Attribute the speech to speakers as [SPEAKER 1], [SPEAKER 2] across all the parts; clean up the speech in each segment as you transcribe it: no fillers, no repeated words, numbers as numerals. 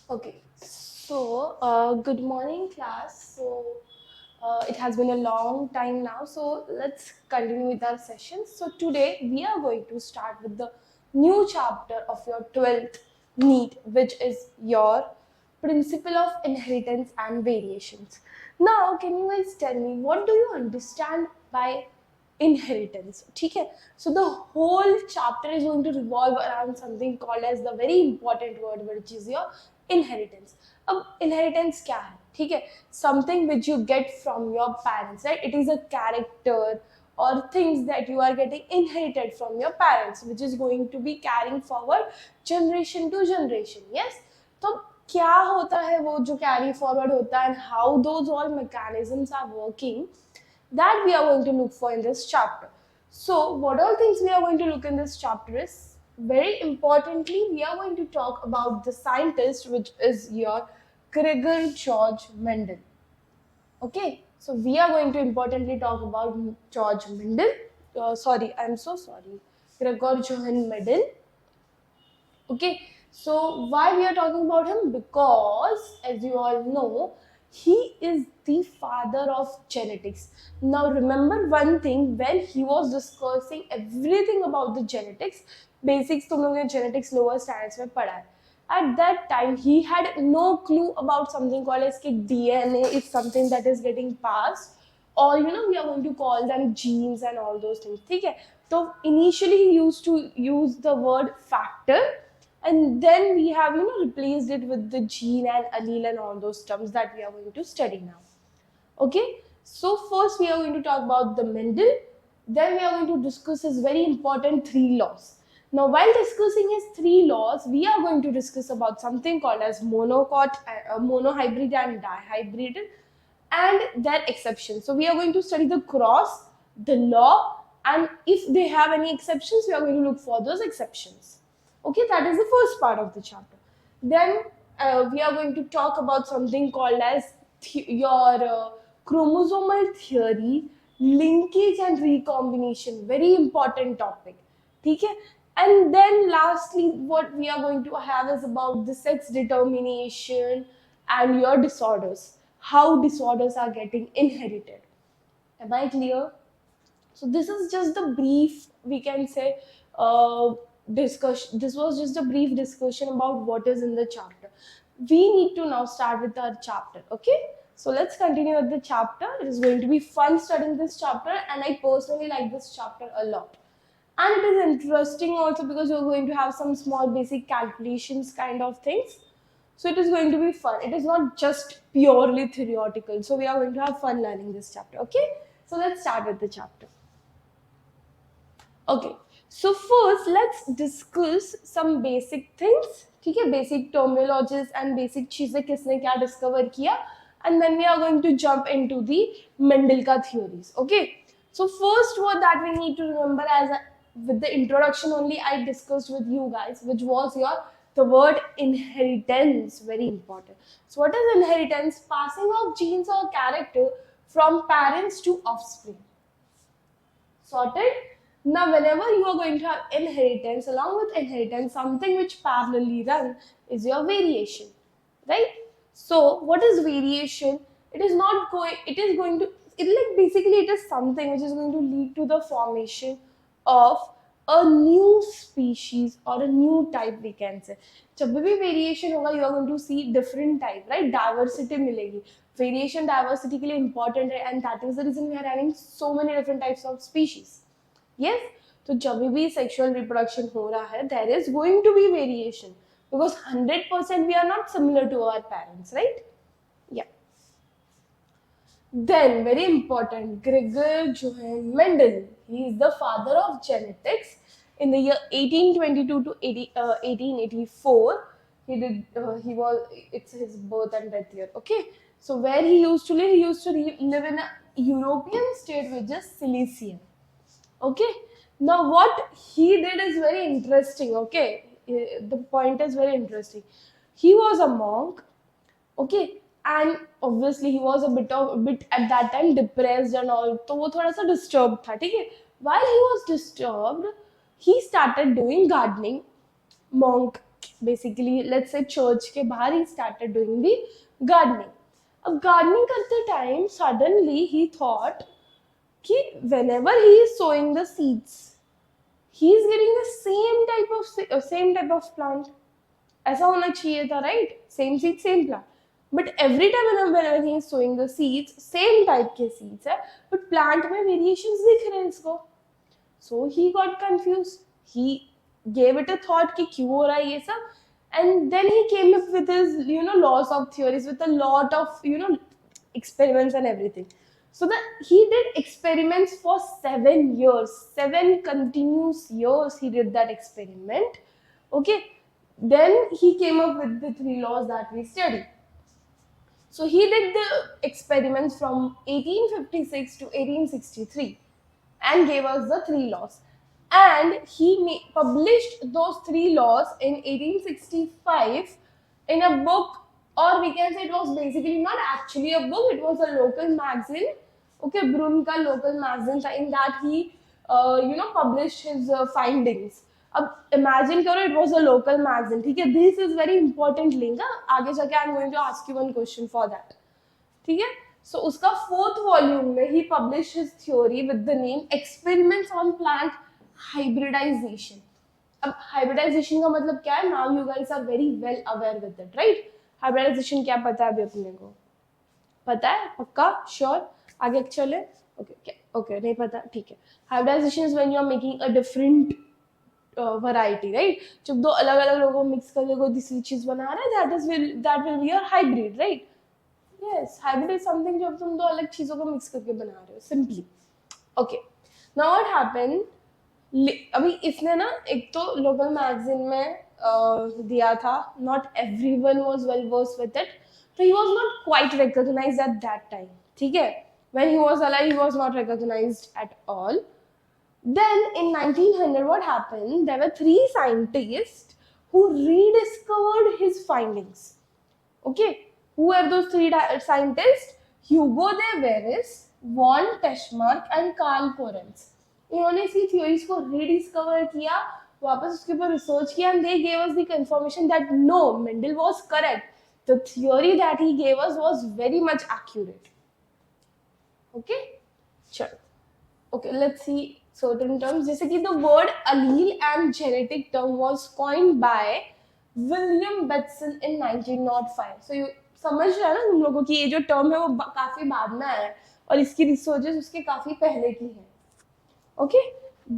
[SPEAKER 1] Okay, so good morning, class. It has been a long time now, so let's continue with our session. So today we are going to start with the new chapter of your 12th NEET, which is your Principle of Inheritance and Variations. Now, can you guys tell me what do you understand by inheritance? Okay, so the whole chapter is going to revolve around something called as the very important word, which is your inheritance. अब inheritance क्या है? ठीक है, something which you get from your parents, right? It is a character or things that you are getting inherited from your parents, which is going to be carrying forward generation to generation. Yes, तो क्या होता है वो जो carry forward होता है, and how those all mechanisms are working, that we are going to look for in this chapter. So, what all things we are going to look in this chapter is very importantly, we are going to talk about the scientist, which is your Gregor George Mendel. Okay, so we are going to importantly talk about George Mendel. Sorry, I'm so sorry. Gregor Johann Mendel. Okay, so why we are talking about him? Because as you all know, he is the father of genetics. Now remember one thing, when he was discussing everything about the genetics, basics तुम लोगों ने genetics lower standards में पढ़ा है. At that time, he had no clue about something called as DNA is something that is getting passed, or we are going to call them genes and all those things. ठीक है? So initially he used to use the word factor, and then we have replaced it with the gene and allele and all those terms that we are going to study now. Okay, so first we are going to talk about the Mendel, then we are going to discuss his very important three laws. Now while discussing his three laws, we are going to discuss about something called as monohybrid and dihybrid and their exceptions. So we are going to study the cross, the law, and if they have any exceptions, we are going to look for those exceptions. Okay, that is the first part of the chapter. Then we are going to talk about something called as your chromosomal theory, linkage and recombination. Very important topic. Okay? And then lastly, what we are going to have is about the sex determination and your disorders. How disorders are getting inherited. Am I clear? So this is just the brief, we can say, discussion. This was just a brief discussion about what is in the chapter. We need to now start with our chapter. Okay, so let's continue with the chapter. It is going to be fun studying this chapter, and I personally like this chapter a lot. And it is interesting also because you're going to have some small basic calculations kind of things. So it is going to be fun. It is not just purely theoretical. So we are going to have fun learning this chapter. Okay, so let's start with the chapter. Okay, so first let's discuss some basic things. ठीक है, basic terminologies and basic चीजें किसने क्या discover किया, and then we are going to jump into the Mendel का theories. Okay, so first word that we need to remember with the introduction only I discussed with you guys, which was the word inheritance. Very important. So what is inheritance? Passing of genes or character from parents to offspring. Sorted. Now whenever you are going to have inheritance, along with inheritance, something which parallelly run is your variation, right? So what is variation? It is not going, it is going to, it like basically it is something which is going to lead to the formation of a new species or a new type, we can say. जब भी variation होगा, you are going to see different type, right? Diversity मिलेगी. Variation diversity के लिए important है, and that is the reason we are having so many different types of species. Yes, तो जब भी sexual reproduction हो रहा है, there is going to be variation because 100% we are not similar to our parents, right? Yeah. Then very important, Gregor Johann Mendel. He is the father of genetics. In the year 1822 to 1884, it's his birth and death year. Okay, so where he used to live, live in a European state which is Silesia. Okay, now what he did is very interesting. Okay, the point is very interesting. He was a monk. Okay, and obviously he was a bit at that time depressed and all, तो वो थोड़ा सा disturbed था. ठीक है, while he was disturbed, he started doing gardening. Monk, basically let's say church के बाहर he started doing the gardening. अब गार्डनिंग करते टाइम सडनली ही थॉट कि whenever he is sowing the seeds, he is getting the same type of plant. ऐसा होना चाहिए था, right? Same seed, same plant. But every time when he is sowing the seeds, same type के seeds है, but plant में variations दिख रहे हैं इसको. So he got confused. He gave it a thought कि क्यों हो रहा है ये सब, and then he came up with his laws of theories with a lot of experiments and everything. So that he did experiments for 7 years, 7 continuous years he did that experiment. Okay, then he came up with the 3 laws that we studied. So he did the experiments from 1856 to 1863 and gave us the 3 laws. And he published those 3 laws in 1865 in a book, or we can say it was basically not actually a book, it was a local magazine. Okay, Brun ka local magazine tha. In that he published his findings. अब imagine करो, it was a local magazine. ठीक है, this is very important link. आगे जाके I'm going to ask you one question for that. ठीक है, so उसका 4th volume में he published his theory with the name Experiments on Plant Hybridization. अब hybridization का मतलब क्या है? Now you guys are very well aware with it, right? Hybridization क्या पता है अभी अपने को? पता है? पक्का? Sure? आगे चले? Okay, नहीं पता? ठीक है. Hybridization is when you are making a different variety, right? जब दो अलग अलग लोगों को मिक्स करके कोई दूसरी चीज बना रहा है, that will be your hybrid, right? Yes, hybrid is something जब तुम दो अलग चीजों को मिक्स करके बना रहे हो, simply. Okay, now what happened? अभी इसने ना एक तो लोकल मैगजीन में दिया था, not everyone was well versed with it, so he was not quite recognized at that time. ठीक है, when he was alive he was not recognized at all. Then in 1900 what happened? There were 3 scientists who rediscovered his findings. Okay, who were those 3 scientists? Hugo de Veris, von Teschmark and Karl Correns. इन्होंने इसी theories को rediscover किया, वापस उसके ऊपर research किया, and they gave us the confirmation that no, Mendel was correct. The theory that he gave us was very much accurate. Okay, चलो. Okay, let's see certain terms. जैसे कि the word allele and genetic term was coined by William Bateson in 1905. So you समझ रहे हैं ना तुम लोगों की ये जो टर्म है वो काफी बाद में आया है और इसकी रिसर्चेस उसके काफी पहले की है. Okay,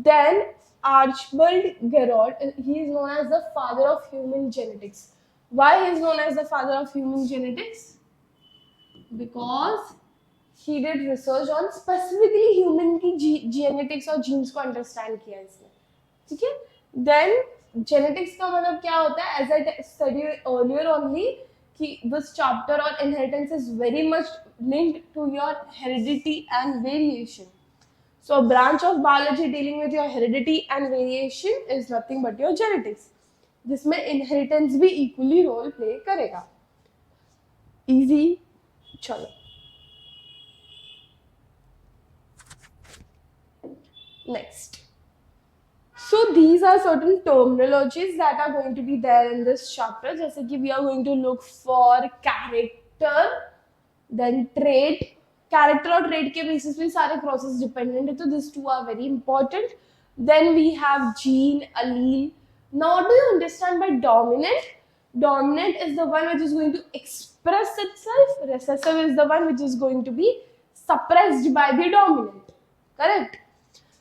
[SPEAKER 1] then Archibald Gerard, he is known as the father of human genetics. Why he is known as the father of human genetics? Because he did research on specifically human की genetics और genes को understand किया इसने. ठीक है, then genetics का मतलब क्या होता है? As I studied earlier only कि this chapter on inheritance is very much linked to your heredity and variation. So a branch of biology dealing with your heredity and variation is nothing but your genetics, जिसमें inheritance भी equally role play करेगा. Easy, चलो. Next. So these are certain terminologies that are going to be there in this chapter. जैसे कि we are going to look for character, then trait. Character और trait के basis पे सारे process dependent है, तो these 2 are very important. Then we have gene, allele. Now what do you understand by dominant? Dominant is the one which is going to express itself. Recessive is the one which is going to be suppressed by the dominant. Correct?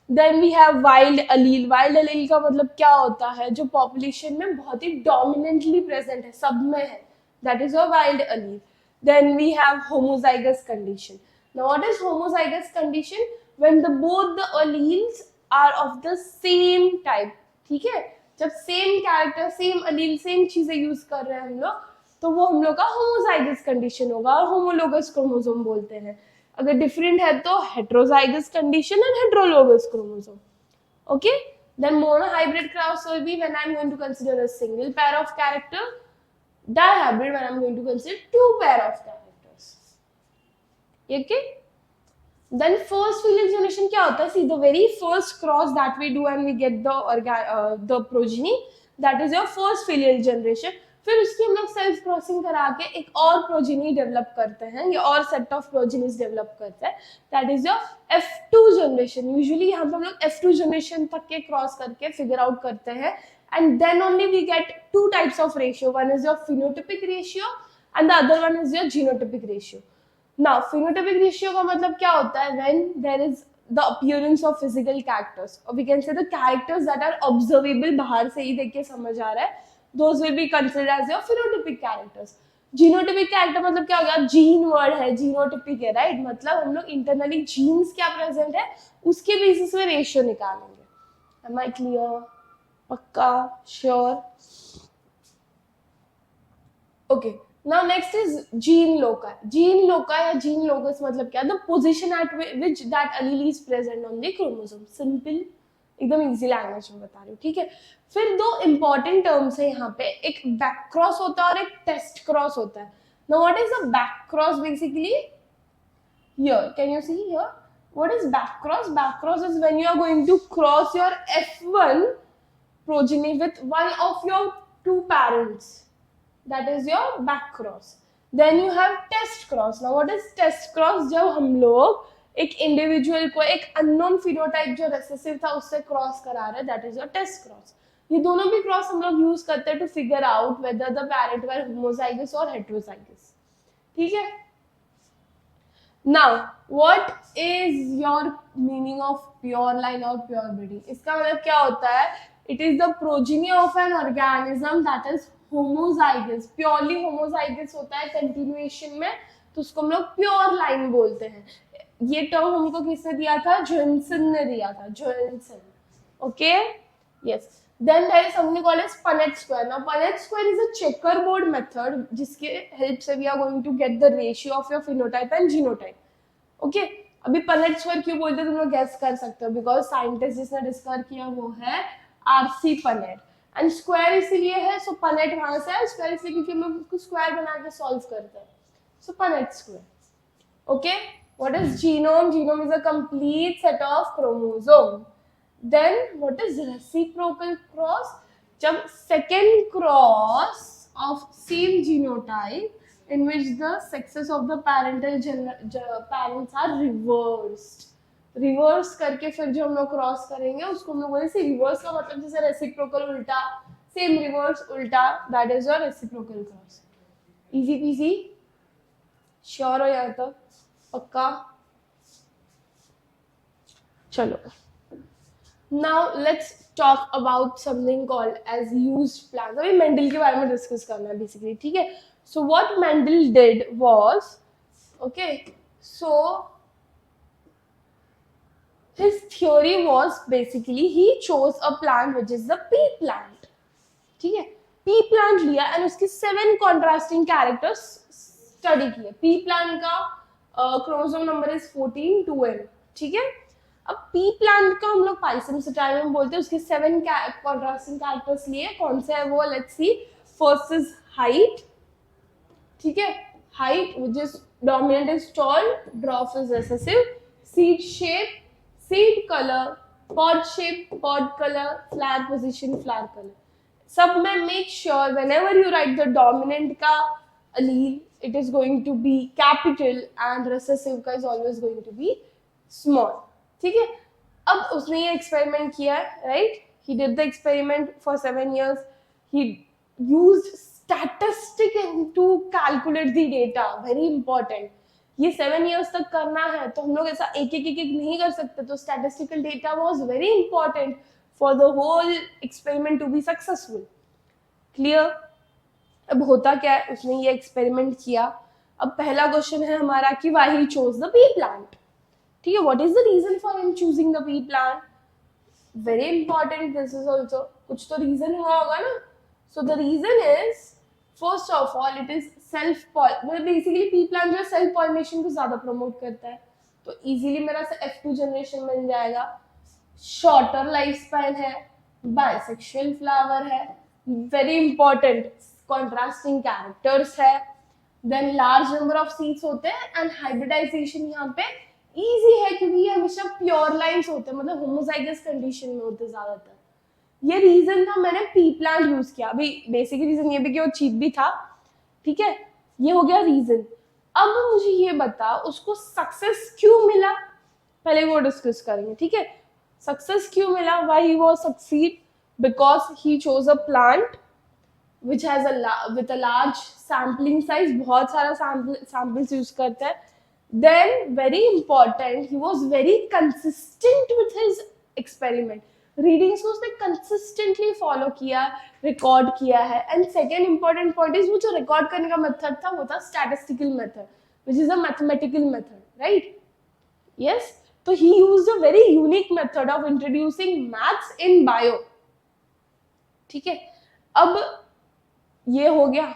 [SPEAKER 1] Then we have wild allele. Wild allele का मतलब क्या होता है? जो population में बहुत ही dominantly present है, सब में है. That is a wild allele. Then we have homozygous condition. Now what is homozygous condition? When both the alleles are of the same type. ठीक है, जब same character, same allele, same चीजें use कर रहे हैं हम लोग, तो वो हम लोग का homozygous condition होगा और homologous chromosome बोलते हैं. अगर different है तो heterozygous condition and heterologous chromosome. Okay, then monohybrid cross will be when I'm going to consider a single pair of character. Dihybrid when I'm going to consider 2 pair of characters. Okay, then first filial generation क्या होता है? See, the very first cross that we do and we get the progeny, that is your first filial generation. फिर उसकी हम लोग self crossing करा के एक और प्रोजेनी डेवलप करते हैं, या और सेट ऑफ प्रोजेनीज डेवलप करते हैं, that is your F2 generation. Usually यहाँ पे हम लोग F2 जनरेशन तक के क्रॉस करके फिगर आउट करते हैं, and then only we get two types of ratio. One is your phenotypic ratio and the other one is your genotypic ratio. Now phenotypic ratio का मतलब क्या होता है? When there is the appearance of physical characters, or we can say the characters that are observable, बाहर से ही देख के समझ आ रहा है, those will be considered as your phenotypic characters. Genotypic character मतलब क्या हो गया? जीन वर्ड है, जीनोटिपिक है, राइट? मतलब हम लोग इंटरनली जीन्स क्या प्रेजेंट है उसके बेसिस में रेशियो निकालेंगे। Am I clear? पक्का? Sure? Okay, now next is gene लोका। जीन लोका या जीन लोकस मतलब क्या? The position eight which that allele is present on the chromosome. Simple, एकदम इजी लैंग्वेज में बता रही हूँ, ठीक है? फिर दो इंपॉर्टेंट टर्म्स है यहाँ पे, एक बैक क्रॉस होता है और एक टेस्ट क्रॉस होता है। Now what is the back cross? Basically here, can you see here? What is back cross? Back cross is when you are going to cross your F1 progeny with one of your two parents, that is your back cross. Then you have test cross. Now what is test cross? जब हम लोग एक individual को एक unknown phenotype जो recessive था उससे cross करा रहे हैं, that is your test cross. ये दोनों भी क्रॉस हम लोग यूज करते हैं to figure out whether the parent were homozygous और हेटेरोजाइगस, ठीक है? Now, what is your meaning of pure line और pure breeding? इसका मतलब क्या होता है? It is the progeny of an organism that is homozygous. Purely homozygous होता है continuation में, तो उसको हम लोग pure line बोलते हैं। ये टर्म हमको किसने दिया था? जोहानसन ने दिया था, Johansson. Okay, yes. Then there is something called as Punnett square. Now Punnett square is a checkerboard method जिसके हेल्प से we are going to get the ratio of your phenotype and genotype. Okay, अभी Punnett square क्यों बोलते हैं तुम लोग gas कर सकते हो? बिकॉज साइंटिस्ट जिसने डिस्कवर किया वो है आरसी पनेट, एंड स्क्वायर इसीलिए है, सो पनेट वहां से है, स्क्वायर इसलिए क्योंकि हम लोग उसको स्क्वायर बना के सॉल्व करते हैं, so Punnett square. Okay, what is genome? Genome is a complete set of chromosome. Then what is reciprocal cross? जब second cross of same genotype in which the sexes of the parents are reversed. Reverse करके फिर जो हम लोग cross करेंगे उसको हम लोग बोलेंगे रिवर्स का मतलब जैसे रेसिप्रोकल उल्टा, सेम रिवर्स उल्टा, that is your reciprocal cross. Easy peasy? Sure हो यहाँ तक? पक्का? चलो, now let's talk about something called as used plants. अभी मेंडल के बारे में डिस्कस करना है बेसिकली, ठीक है? So what Mendel did was, okay, so his theory was basically he chose a plant which is the pea plant, ठीक है? pea plant लिया and उसके 7 contrasting characters study किए। pea plant का chromosome number is 14 2n, ठीक है? अब pea plant का हम लोग पाइसम सिटाइम बोलते हैं, उसके 7 contrasting characters लिए। कौन से है वो? let's see. First is height, ठीक है? Height which is dominant is tall, dwarf is recessive, seed shape, seed color, pod shape, pod color, flower position, flower color. सब में make sure whenever you write the dominant का allele, it is going to be capital and recessive का is always going to be small, ठीक है? अब उसने ये experiment किया, right? He did the experiment for 7 years. He used statistic to calculate the data, very important. ये 7 years तक करना है तो हम लोग ऐसा एक नहीं कर सकते, तो statistical data was very important for the whole experiment to be successful. Clear? अब होता क्या है, उसने ये experiment किया। अब पहला क्वेश्चन है हमारा कि why he chose the pea plant, ठीक है? what is the reason for him choosing the pea plant? Very important this is also, कुछ तो reason हुआ होगा ना? So the reason is, first of all, it is basically pea plant जो self pollination को ज्यादा प्रमोट करता है, तो इजीली मेरा F2 जनरेशन बन जाएगा। शॉर्टर लाइफ स्पैन है, बाइसेक्सुअल फ्लावर है, वेरी इंपॉर्टेंट कॉन्ट्रास्टिंग कैरेक्टर्स है, then large number of seeds होते हैं, एंड हाइब्रिडाइजेशन यहाँ पे इजी है क्योंकि ये हमेशा प्योर लाइन्स होते हैं, मतलब होमोजाइगस कंडीशन में होते हैं ज्यादातर। ये रीजन था, मैंने पी प्लांट यूज किया। अभी बेसिक रीजन ये भी कि वो चीप भी था, ठीक है, ये हो गया रीजन। अब मुझे ये बता उसको सक्सेस क्यों मिला, पहले वो डिस्कस करेंगे, ठीक है। सक्सेस क्यों मिला, why he was succeed, because he chose a plant which has with a large sampling size, बहुत सारा samples यूज करता है। Then very important, he was very consistent with his experiment. Readings को उसने कंसिस्टेंटली फॉलो किया, record किया है। And second important point is वो जो रिकॉर्ड करने का मेथड था वो था statistical method, which is a mathematical method, right? Yes, तो he used a very unique method of introducing maths in bio, ठीक है। अब ये हो गया,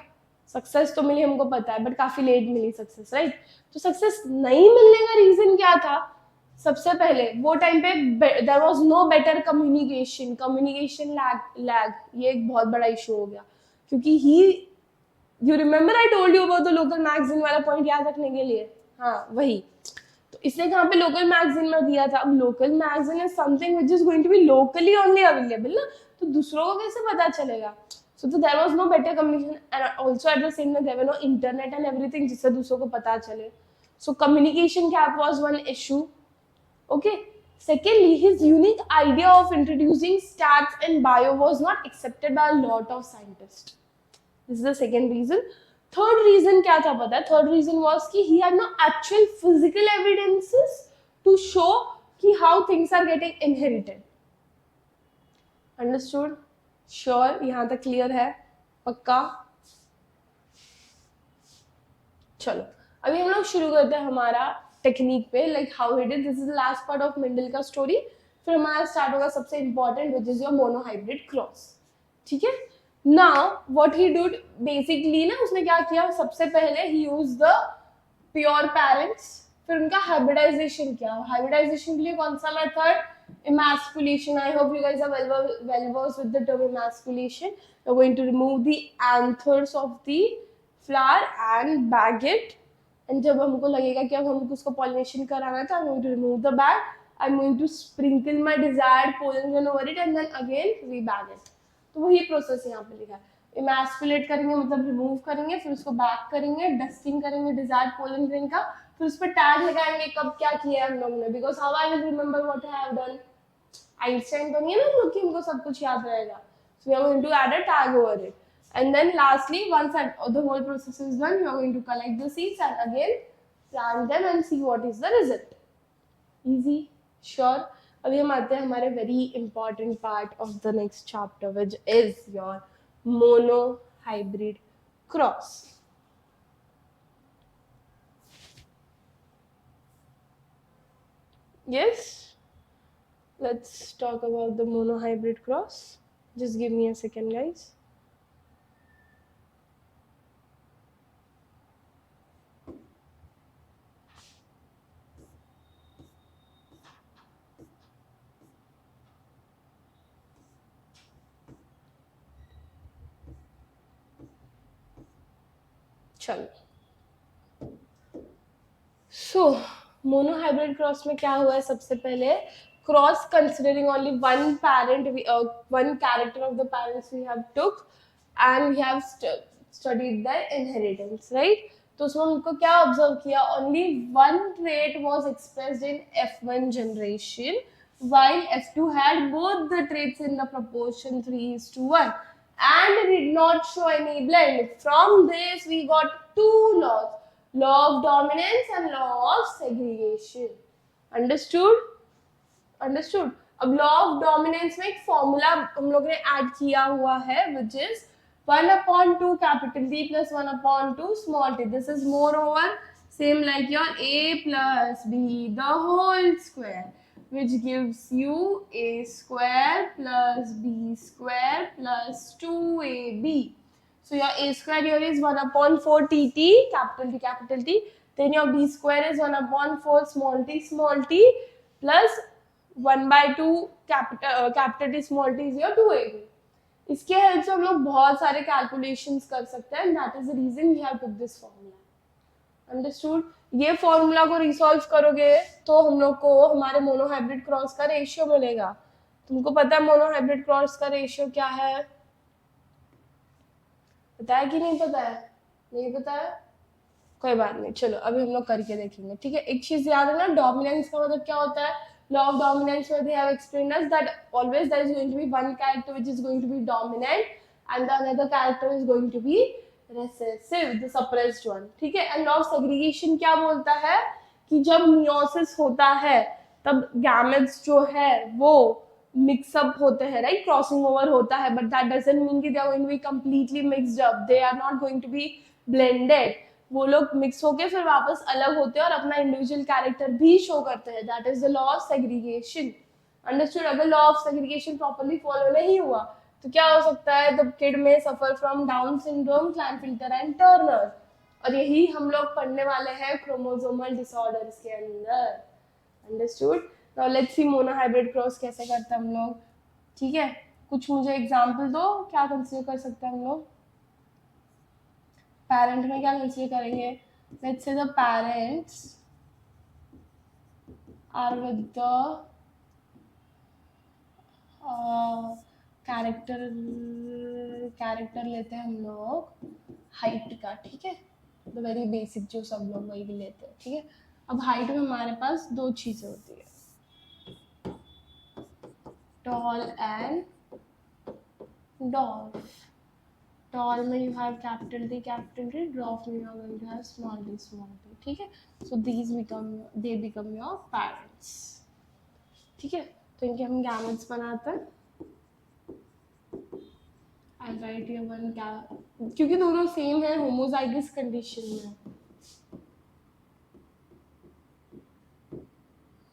[SPEAKER 1] सक्सेस तो मिली हमको पता है, बट काफी लेट मिली सक्सेस, राइट? तो सक्सेस नहीं मिलने का रीजन क्या था? सबसे पहले वो टाइम पे there was no better communication lag, ये एक बहुत बड़ा इशू हो गया, क्योंकि he, you remember I told you about the local magazine वाला पॉइंट याद रखने के लिए, हाँ वही। तो इसने कहाँ पे लोकल मैगजीन में दिया था। अब local magazine is something which is going to be locally only available ना, तो दूसरों को कैसे पता चलेगा? So there was no better communication, and also at the same time there were no internet and everything जिससे दूसरों को पता चले. So communication gap was one issue. Okay. Secondly, his unique idea of introducing stats and bio was not accepted by a lot of scientists. This is the second reason. Third reason क्या था पता है? Third reason was कि he had no actual physical evidences to show कि how things are getting inherited. Understood? Sure, यहाँ तक clear है? पक्का? चलो अभी हम लोग शुरू करते हैं हमारा टेक्निक पे, like how he did. This is the last part of Mendel का स्टोरी। फिर हमारा स्टार्ट होगा सबसे important, which is your monohybrid cross, ठीक है। Now what he did basically ना, उसने क्या किया, सबसे पहले ही यूज द प्योर पेरेंट्स, फिर उनका हाइब्रिडाइजेशन किया। हाइब्रिडाइजेशन के लिए कौन सा method? Emasculation. I hope you guys are well versed with the term emasculation. You're going to remove the anthers of the flower and bag it. And जब हमको लगेगा कि अब हमको उसको pollination कराना है, तो I'm going to remove the bag. I'm going to sprinkle my desired pollen over it and then again rebag it. तो वही प्रोसेस यहाँ पे लिखा है। इमेस्कुलेट करेंगे मतलब रिमूव करेंगे, फिर उसको बैक करेंगे, डस्टिंग करेंगे डिजायर्ड पोलन ग्रेन का, फिर उस पर टैग लगाएंगे कब क्या किया है हम लोगों ने, because how I will remember what I have done. Einstein तो नहीं है ना हम लोग कि हमको सब कुछ याद रहेगा, so we are going to add a tag over it. And then lastly, once the whole process is done, you are going to collect the seeds and again plant them and see what is the result. Easy? Sure. अभी हम आते हैं हमारे very important part of the next chapter, which is your monohybrid cross. Yes? Let's talk about the monohybrid cross. Just give me a second, guys. चलो, सो monohybrid cross में क्या हुआ है? सबसे पहले cross considering only one parent, one character of the parents we have took and we have studied the inheritance, right? तो उसमें हमको क्या ऑब्जर्व किया? Only one trait was expressed in F1 generation while F2 had both the traits in the proportion 3:1 and did not show any blend. From this we got two laws, law of dominance and law of segregation. Understood? Understood? अब law of dominance में एक formula हम लोग ने add किया हुआ है, which is 1/2 capital D plus 1/2 small t. This is moreover same like your A plus B the whole square, which gives you a square plus b square plus 2ab. So your a square here is 1/4 tt, capital T. Then your b square is 1/4 small t plus 1/2 capital T small t is your 2ab. इसके help से हम लोग बहुत सारे calculations कर सकते हैं, that is the reason we have took this formula. Understood? ये फॉर्मूला को रिसॉल्व करोगे तो हम लोग को हमारे मोनोहाइब्रिड क्रॉस का रेशियो मिलेगा. तुमको पता है मोनोहाइब्रिड क्रॉस का रेशियो क्या है? पता है कि नहीं पता है? नहीं पता है, कोई बात नहीं, चलो अभी हम लोग करके देखेंगे, ठीक है। एक चीज याद है ना, डोमिनेंस का मतलब क्या होता है? लॉ ऑफ डोमिनेंस में they have explained us that always there is going to be one character which is going to be dominant and the another character is going to be recessive, the suppressed one, ठीक है। And law of segregation क्या बोलता है कि जब meiosis होता है तब गैमेट्स जो है वो मिक्सअप होते हैं, राइट, क्रॉसिंग ओवर होता है, बट दैट डजंट मीन कि they are going to be completely mixed up, they are not going to be blended. वो लोग मिक्स होके फिर वापस अलग होते हैं और अपना इंडिविजुअल कैरेक्टर भी शो करते हैं, that is the law of segregation. Understood? अगर law of segregation properly follow नहीं हुआ तो क्या हो सकता है? द किड में suffer from Down syndrome, Klinefelter and Turner, और यही हम लोग पढ़ने वाले हैं क्रोमोसोमल डिसऑर्डर्स के अंदर। Understood? Now let's see monohybrid cross कैसे करते हैं हम लोग, ठीक है। कुछ मुझे एग्जांपल दो, क्या कंसीडर कर सकते हैं हम लोग? पेरेंट में क्या कंसीडर करेंगे? Let's say the parents are with the character लेते हैं हम लोग हाइट का, ठीक है, तो वेरी बेसिक जो सब लोग वही लेते हैं, ठीक है। अब हाइट में हमारे पास दो चीजें होती है, टॉल एंड डॉर्फ। टॉल में you have capital D, dwarf में you are going to have small D, ठीक है। So they become your parents, ठीक है। तो इनके हम गैमेट्स बनाते हैं। आई राइट ये वन क्या, क्योंकि दोनों सेम है होमोजाइगस कंडीशन में,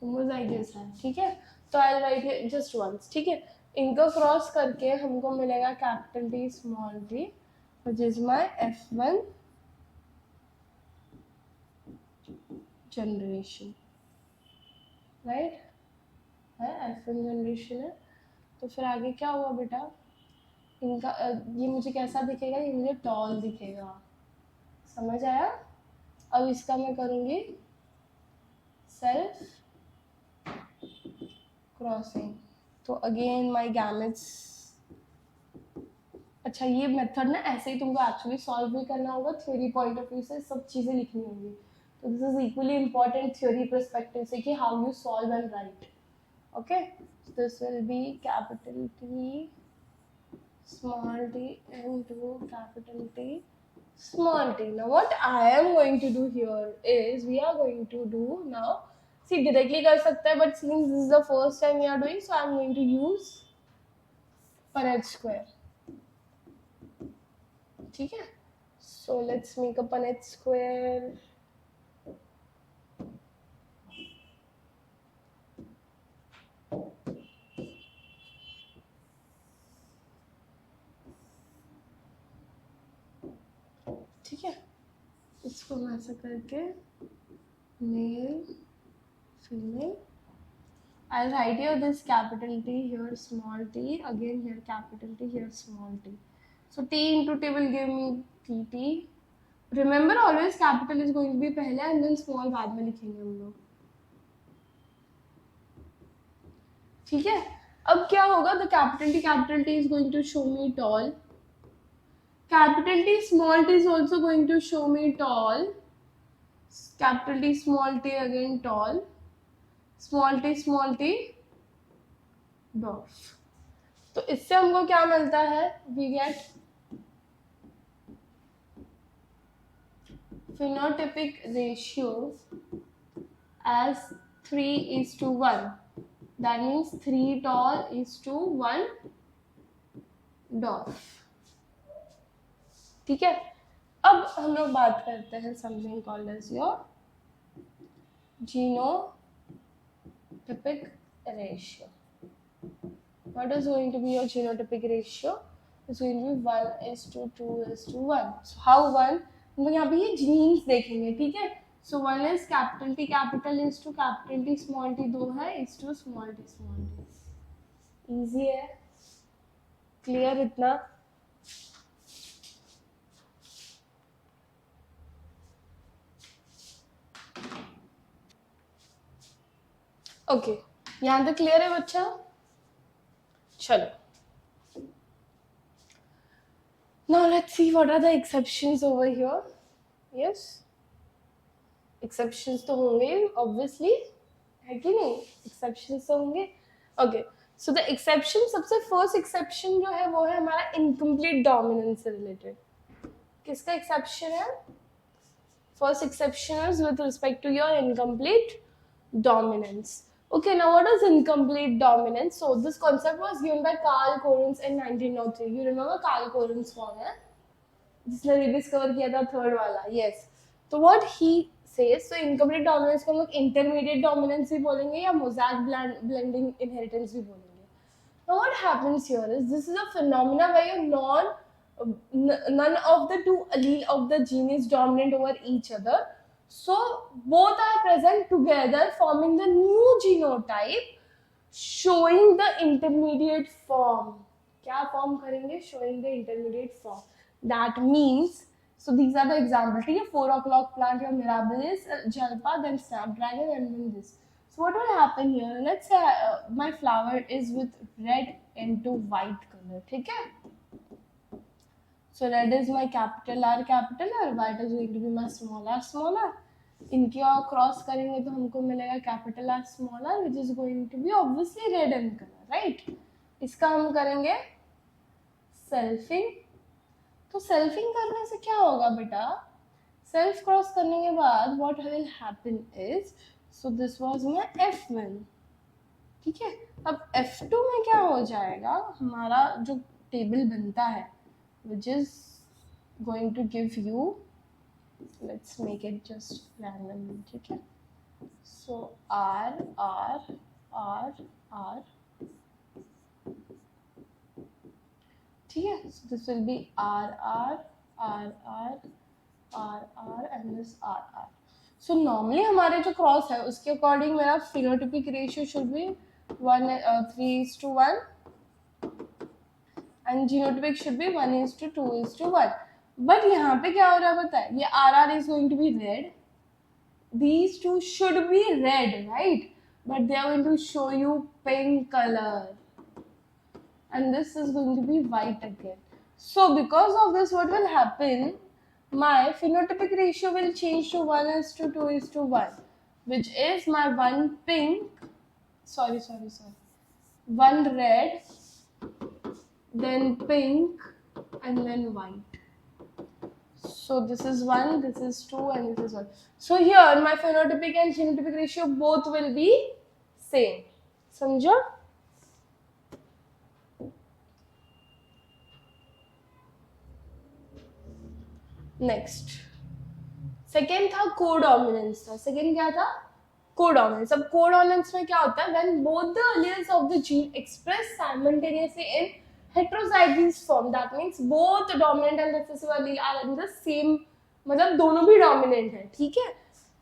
[SPEAKER 1] होमोजाइगस है, ठीक है। तो आई राइट जस्ट वंस, ठीक है। इनको क्रॉस करके हमको मिलेगा capital D small D which is my F1 generation, right है, F1 जनरेशन है। तो फिर आगे क्या हुआ बेटा? इनका ये मुझे कैसा दिखेगा? ये मुझे टॉल दिखेगा, समझ आया? अब इसका मैं करूँगी सेल्फ क्रॉसिंग, तो अगेन माय गैमेट्स। अच्छा ये मेथड ना ऐसे ही तुमको एक्चुअली सॉल्व भी करना होगा, थ्योरी पॉइंट ऑफ व्यू से सब चीज़ें लिखनी होंगी, तो this is equally important theory perspective से कि how you solve and right, okay. This will be capital T small t into capital T small t. Now what I am going to do here is we are going to do now, see directly कर सकते हैं, but since this is the first time we are doing, so I am going to use Punnett square, ठीक है। So let's make a Punnett square. ठीक है, इसको मैं ऐसा करके male female, I'll write here this capital T, here small t, again here capital T, here small t. So T into T will give me TT. Remember always capital is going to be पहले and then small बाद में लिखेंगे हम लोग, ठीक है। अब क्या होगा? The capital T is going to show me tall. Capital T small t is also going to show me tall. Capital T small t again tall. Small t dwarf. तो इससे हमको क्या मिलता है? We get phenotypic ratio as 3:1. That means 3 tall is to 1 dwarf, ठीक है। अब हम लोग बात करते हैं something called as your genotypic ratio. What is going to be your genotypic ratio? It's going to be 1:2:1. So how 1? हम लोग यहाँ पे ये genes देखेंगे, ठीक है। So 1 is capital T capital is to capital T small t, 2 है is to small t small t. Easy है, clear इतना? ओके, यहाँ तक क्लियर है बच्चा? चलो, now let's see what are the exceptions over here. Yes, exceptions तो होंगे obviously, है कि नहीं? exceptions तो होंगे. Okay, so the exception, सबसे first exception जो है वो है हमारा incomplete dominance से related. किसका exception है? First exception is with respect to your incomplete dominance. Okay, now what is incomplete dominance? So this concept was given by Carl Correns in 1903. You remember Carl Correns कौन है? जिसने rediscover किया था third वाला. Yes. So what he says, so incomplete dominance को हम लोग intermediate dominance भी बोलेंगे या mosaic blending inheritance भी बोलेंगे. Now what happens here is, this is a phenomena where none of the two allele of the gene is dominant over each other. So both are present together forming the new genotype showing the intermediate form. क्या form करेंगे? Showing the intermediate form. That means, so these are the examples. ठीक है, 4 o'clock plant, your Mirabilis, Jalpa, then Snapdragon, and then this. So what will happen here? Let's say my flower is with red into white color. ठीक है? So red is my capital R, white is going to be my small r. इनकी और cross करेंगे तो हमको मिलेगा capital R small r, which is going to be obviously red in color, right? इसका हम करेंगे सेल्फिंग. तो सेल्फिंग करने से क्या होगा बेटा? सेल्फ क्रॉस करने के बाद what will happen is, so this was my F1. ठीक है, अब F2 में क्या हो जाएगा? हमारा जो टेबल बनता है which is going to give you, let's make it just randomly. ठीक है, so R R R R, ठीक है, so this will be R R R R R R and this R R. So normally हमारे जो cross है उसके according मेरा phenotypic ratio should be 3:1 and genotypic should be 1:2:1. But यहाँ पे क्या हो रहा है पता है? ये RR is going to be red. These two should be red, right? But they are going to show you pink color. And this is going to be white again. So because of this, what will happen? My phenotypic ratio will change to 1:2:1, which is my one pink, one red, then pink, and then white. So this is 1, this is 2, and this is 1. So here my phenotypic and genotypic ratio both will be same. समझो? Next, second था codominance. Second क्या था? Codominance. अब codominance में क्या होता है? When both the alleles of the gene express simultaneously in heterozygous form, that means both dominant and recessive allele are in the same, मतलब दोनों भी डोमिनेंट है. ठीक है,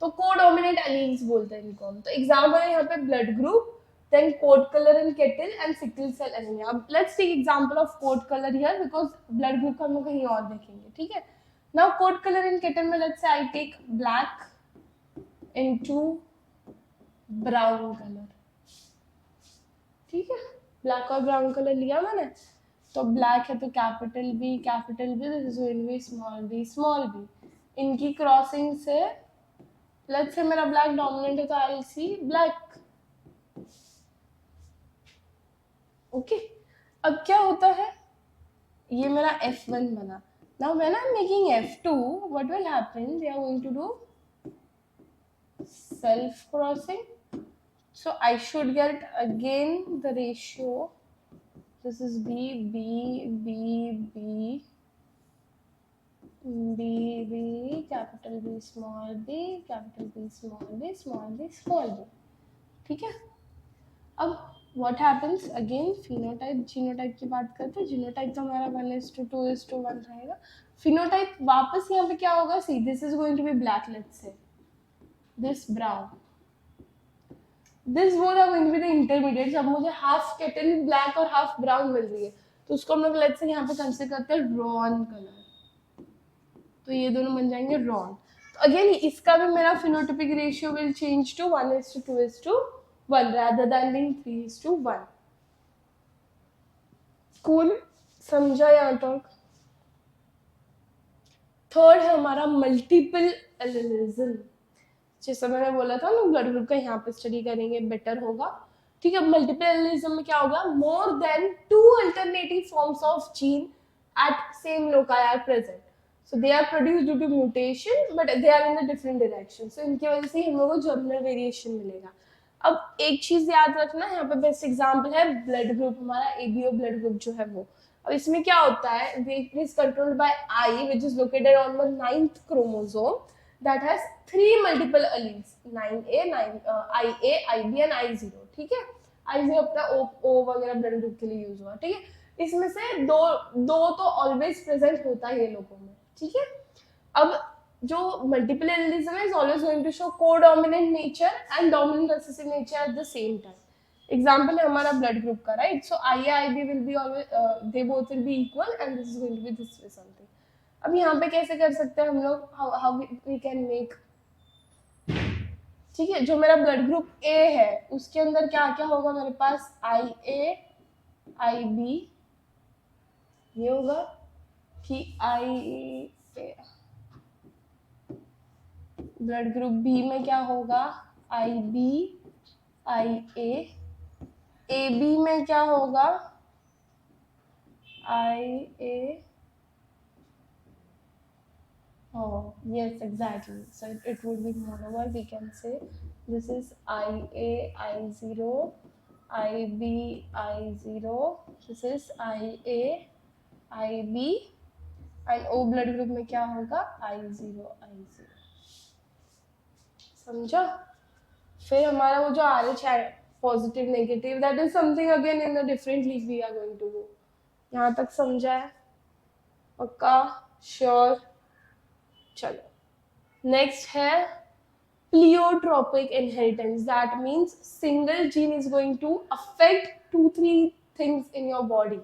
[SPEAKER 1] तो कोडोमिनेंट alleles बोलते हैं इनको हम. तो एग्जांपल है यहाँ पे blood group, then coat color in kettle and sickle cell anemia. Let's take example of coat color here because blood group को हम लोग कहीं और देखेंगे. ठीक है, now coat color in kettle में let's say I take black into brown color. ठीक है, black और brown color लिया मैंने, तो black है तो capital B, this is going to be small b. इनकी क्रॉसिंग से let's say मेरा black dominant है तो I'll see black. ओके, अब क्या होता है? ये मेरा F1 बना. Now when I'm making F2, what will happen? They are going to do self crossing. So I should get again the ratio. This is B, B, B, B, B, B, capital B, small b, capital B, small b, small b, small b. ठीक है, अब what happens again? phenotype genotype की बात करते हैं. genotype तो हमारा 1:2:1 रहेगा. phenotype वापस यहाँ पे क्या होगा? See, this is going to be black, let's say this brown, this both are going to be the intermediates. अब मुझे half kettle black और half brown मिल रही है, तो उसको हम लोग let's say यहाँ पे कंसिडर करते हैं रॉन कलर. तो ये दोनों बन जाएंगे रॉन. तो अगेन इसका भी मेरा phenotypic ratio will change to 1:2:1 rather than being 3:1. Cool, समझा यहाँ तक? थर्ड है हमारा मल्टीपल एलिलिज्म। जैसे मैंने बोला था ना, ब्लड ग्रुप का यहाँ पे स्टडी करेंगे बेटर होगा। ठीक है, मल्टीपल एलिलिज्म में क्या होगा? More than 2 alternative forms of gene at same loci are present, so they are produced due to mutation but they are in the different direction, so इनकी वजह से हम लोगों को जर्मिनल वेरिएशन मिलेगा। अब एक चीज याद रखना, यहाँ पे बेस्ट एग्जांपल है ब्लड ग्रुप, हमारा एबीओ ब्लड ग्रुप जो है वो। अब इसमें क्या होता है? it is controlled by I, which is located on the 9th chromosome that has 3 multiple alleles, 9A, 9 IA, IB and I0। ठीक है, I0 अपना O वगैरह ब्लड ग्रुप के लिए यूज हुआ। ठीक है, इसमें से दो तो ऑलवेज प्रेजेंट होता है ये लोगों में। ठीक है, अब जो मल्टीपल एलिलिज्म है is always going to show codominant nature and dominant recessive nature at the same time. Example है हमारा ब्लड ग्रुप का, right? So I I B will be always, they both will be equal and this is going to be this way something. अब यहाँ पे कैसे कर सकते हैं हम लोग? हाउ वी कैन मेक, ठीक है, जो मेरा ब्लड ग्रुप ए है उसके अंदर क्या क्या होगा मेरे पास? आई ए आई बी, ये होगा कि आई ए। ब्लड ग्रुप बी में क्या होगा? आई बी आई ए बी में क्या होगा? आई ए, oh yes exactly, so it would be monomer. We can say this is IA I0, IB I0, this is IA IB and O blood group में क्या होगा? I0 I0। समझा? फिर हमारा वो जो RH है positive negative, that is something again in the different league we are going to do. यहाँ तक समझा है? पक्का? श्योर? चलो नेक्स्ट है pleiotropic inheritance. That means single gene is going to affect 2-3 things in your body.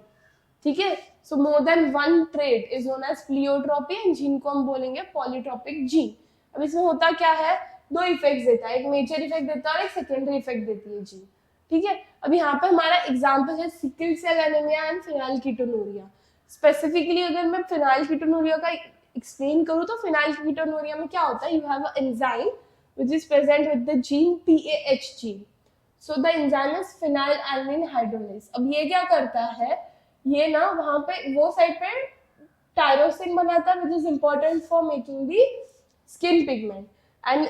[SPEAKER 1] ठीक है, so more than one trait is known as pleiotropy and gene को हम बोलेंगे पॉलीट्रोपिक जीन। अब इसमें होता क्या है? 2 इफेक्ट्स देता है, एक मेजर इफेक्ट देता है और एक सेकेंडरी इफेक्ट देती है जीन। ठीक है, अब यहाँ पे हमारा एग्जाम्पल है sickle cell anemia and phenylketonuria. Specifically अगर मैं फेनिलकीटोनुरिया का एक्सप्लेन करूँ तो फेनिलकीटोनुरिया में क्या होता है? You have a enzyme which is present with the gene PAH gene. So the enzyme is phenylalanine hydrolase. अब ये क्या करता है? ये ना वहाँ पे वो साइड पे टायरोसिन बनाता है which is important for making the skin pigment. And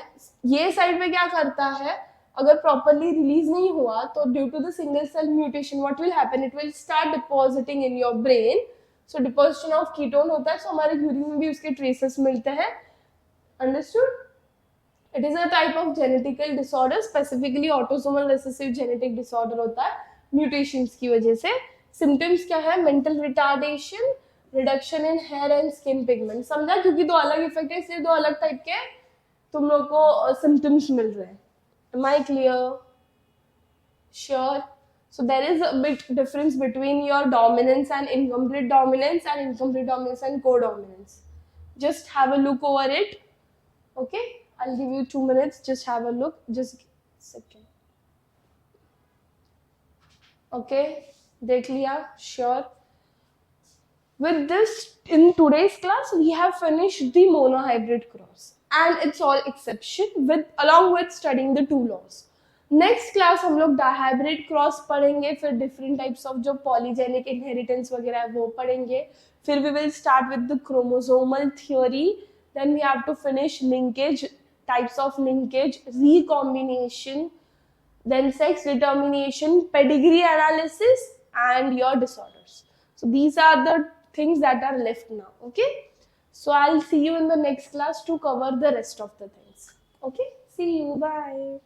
[SPEAKER 1] ये साइड पे क्या करता है? अगर प्रॉपरली रिलीज नहीं हुआ तो due to the single cell mutation what will happen? It will start depositing in your brain. So deposition of ketone होता है, सो हमारे यूरिन में भी उसके ट्रेसेस मिलते हैं। Understood? It is a type of genetical disorder, specifically autosomal recessive genetic disorder होता है mutations की वजह से। Symptoms क्या है? Mental retardation, reduction in hair and skin pigment। समझा? क्योंकि 2 अलग इफेक्ट है इसलिए 2 अलग टाइप के तुम लोग को symptoms मिल रहे हैं। Am I clear? Sure? So there is a big difference between your dominance and incomplete dominance and incomplete dominance and codominance. Just have a look over it. Okay? I'll give you 2 minutes. Just have a look. Just a second. Okay, देख लिया? Sure. With this, in today's class, we have finished the monohybrid cross, and it's all exception along with studying the 2 laws. Next class हम लोग dihybrid cross पढ़ेंगे, फिर different types of जो polygenic inheritance वगैरह है वो पढ़ेंगे, फिर we will start with the chromosomal theory, then we have to finish linkage, types of linkage, recombination, then sex determination, pedigree analysis, and your disorders. So these are the things that are left now. Okay, so I'll see you in the next class to cover the rest of the things. Okay, see you, bye.